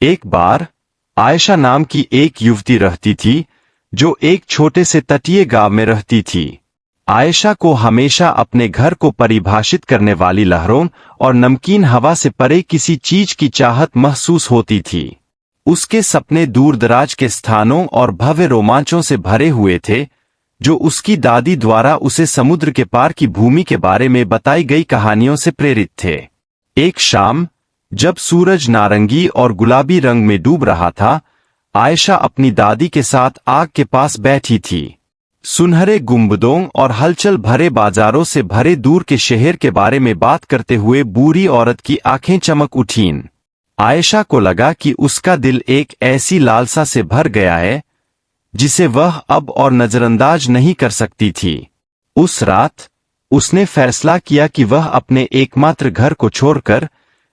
एक बार आयशा नाम की एक युवती रहती थी जो एक छोटे से तटीय गांव में रहती थी। आयशा को हमेशा अपने घर को परिभाषित करने वाली लहरों और नमकीन हवा से परे किसी चीज की चाहत महसूस होती थी। उसके सपने दूरदराज के स्थानों और भव्य रोमांचों से भरे हुए थे, जो उसकी दादी द्वारा उसे समुद्र के पार की भूमि के बारे में बताई गई कहानियों से प्रेरित थे। एक शाम, जब सूरज नारंगी और गुलाबी रंग में डूब रहा था, आयशा अपनी दादी के साथ आग के पास बैठी थी। सुनहरे गुंबदों और हलचल भरे बाजारों से भरे दूर के शहर के बारे में बात करते हुए बूढ़ी औरत की आंखें चमक उठीं। आयशा को लगा कि उसका दिल एक ऐसी लालसा से भर गया है जिसे वह अब और नजरअंदाज नहीं कर सकती थी। उस रात उसने फैसला किया कि वह अपने एकमात्र घर को छोड़कर,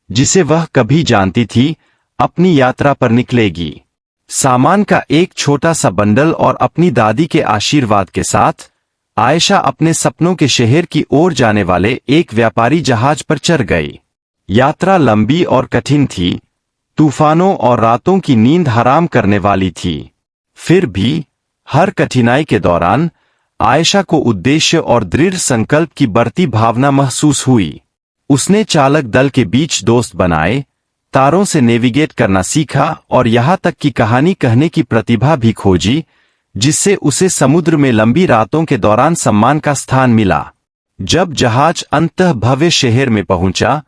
जिसे वह कभी जानती थी, अपनी यात्रा पर निकलेगी। सामान का एक छोटा सा बंडल और अपनी दादी के आशीर्वाद के साथ आयशा अपने सपनों के शहर की ओर जाने वाले एक व्यापारी जहाज पर चढ़ गई। यात्रा लंबी और कठिन थी, तूफानों और रातों की नींद हराम करने वाली थी। फिर भी हर कठिनाई के दौरान आयशा को उद्देश्य और दृढ़ संकल्प की बढ़ती भावना महसूस हुई। उसने चालक दल के बीच दोस्त बनाए, तारों से नेविगेट करना सीखा और यहाँ तक कि कहानी कहने की प्रतिभा भी खोजी, जिससे उसे समुद्र में लंबी रातों के दौरान सम्मान का स्थान मिला। जब जहाज अंततः भव्य शहर में पहुंचा,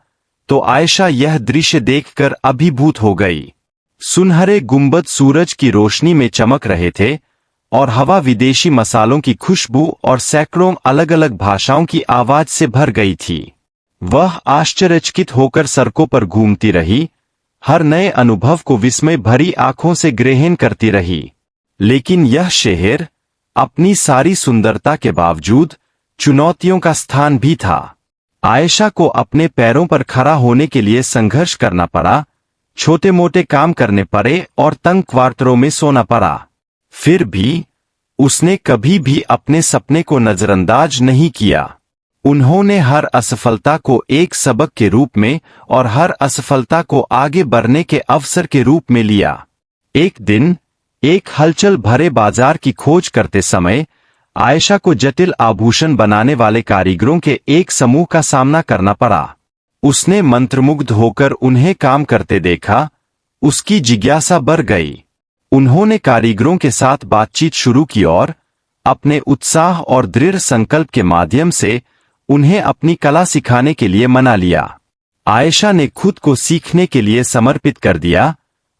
तो आयशा यह दृश्य देखकर अभिभूत हो गई। सुनहरे गुंबद सूरज की रोशनी में चमक रहे थे और हवा विदेशी मसालों की खुशबू और सैकड़ों अलग अलग भाषाओं की आवाज से भर गई थी। वह आश्चर्यचकित होकर सड़कों पर घूमती रही, हर नए अनुभव को विस्मय भरी आंखों से ग्रहण करती रही। लेकिन यह शहर अपनी सारी सुंदरता के बावजूद चुनौतियों का स्थान भी था। आयशा को अपने पैरों पर खड़ा होने के लिए संघर्ष करना पड़ा, छोटे मोटे काम करने पड़े और तंग क्वार्टरों में सोना पड़ा। फिर भी उसने कभी भी अपने सपने को नजरअंदाज नहीं किया। उन्होंने हर असफलता को एक सबक के रूप में और हर असफलता को आगे बढ़ने के अवसर के रूप में लिया। एक दिन एक हलचल भरे बाजार की खोज करते समय आयशा को जटिल आभूषण बनाने वाले कारीगरों के एक समूह का सामना करना पड़ा। उसने मंत्रमुग्ध होकर उन्हें काम करते देखा, उसकी जिज्ञासा बढ़ गई। उन्होंने कारीगरों के साथ बातचीत शुरू की और अपने उत्साह और दृढ़ संकल्प के माध्यम से उन्हें अपनी कला सिखाने के लिए मना लिया। आयशा ने खुद को सीखने के लिए समर्पित कर दिया,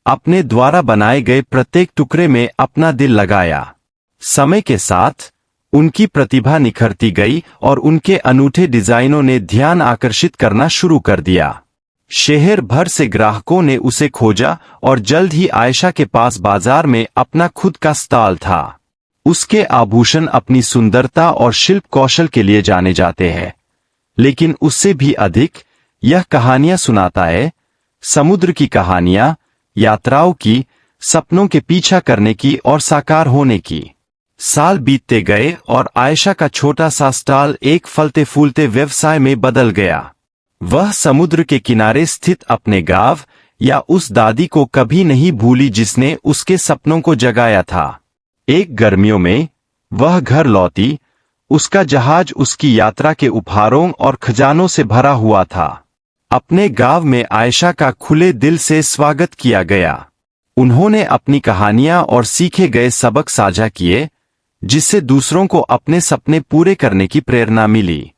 अपने द्वारा बनाए गए प्रत्येक टुकड़े में अपना दिल लगाया। समय के साथ उनकी प्रतिभा निखरती गई और उनके अनूठे डिजाइनों ने ध्यान आकर्षित करना शुरू कर दिया। शहर भर से ग्राहकों ने उसे खोजा और जल्द ही आयशा के पास बाजार में अपना खुद का स्टॉल था। उसके आभूषण अपनी सुंदरता और शिल्प कौशल के लिए जाने जाते हैं, लेकिन उससे भी अधिक यह कहानियां सुनाता है, समुद्र की कहानियां, यात्राओं की, सपनों के पीछा करने की और साकार होने की। साल बीतते गए और आयशा का छोटा सा स्टॉल एक फलते फूलते व्यवसाय में बदल गया। वह समुद्र के किनारे स्थित अपने गांव या उस दादी को कभी नहीं भूली जिसने उसके सपनों को जगाया था। एक गर्मियों में वह घर लौटी, उसका जहाज उसकी यात्रा के उपहारों और खजानों से भरा हुआ था। अपने गांव में आयशा का खुले दिल से स्वागत किया गया। उन्होंने अपनी कहानियां और सीखे गए सबक साझा किए, जिससे दूसरों को अपने सपने पूरे करने की प्रेरणा मिली।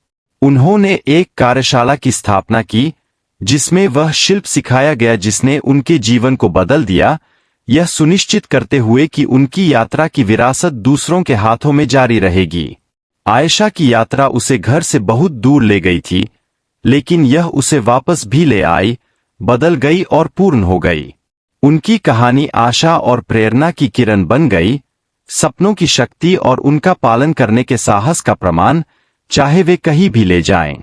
उन्होंने एक कार्यशाला की स्थापना की, जिसमें वह शिल्प सिखाया गया जिसने उनके जीवन को बदल दिया, यह सुनिश्चित करते हुए कि उनकी यात्रा की विरासत दूसरों के हाथों में जारी रहेगी। आयशा की यात्रा उसे घर से बहुत दूर ले गई थी, लेकिन यह उसे वापस भी ले आई, बदल गई और पूर्ण हो गई। उनकी कहानी आशा और प्रेरणा की किरण बन गई, सपनों की शक्ति और उनका पालन करने के साहस का प्रमाण, चाहे वे कहीं भी ले जाएं।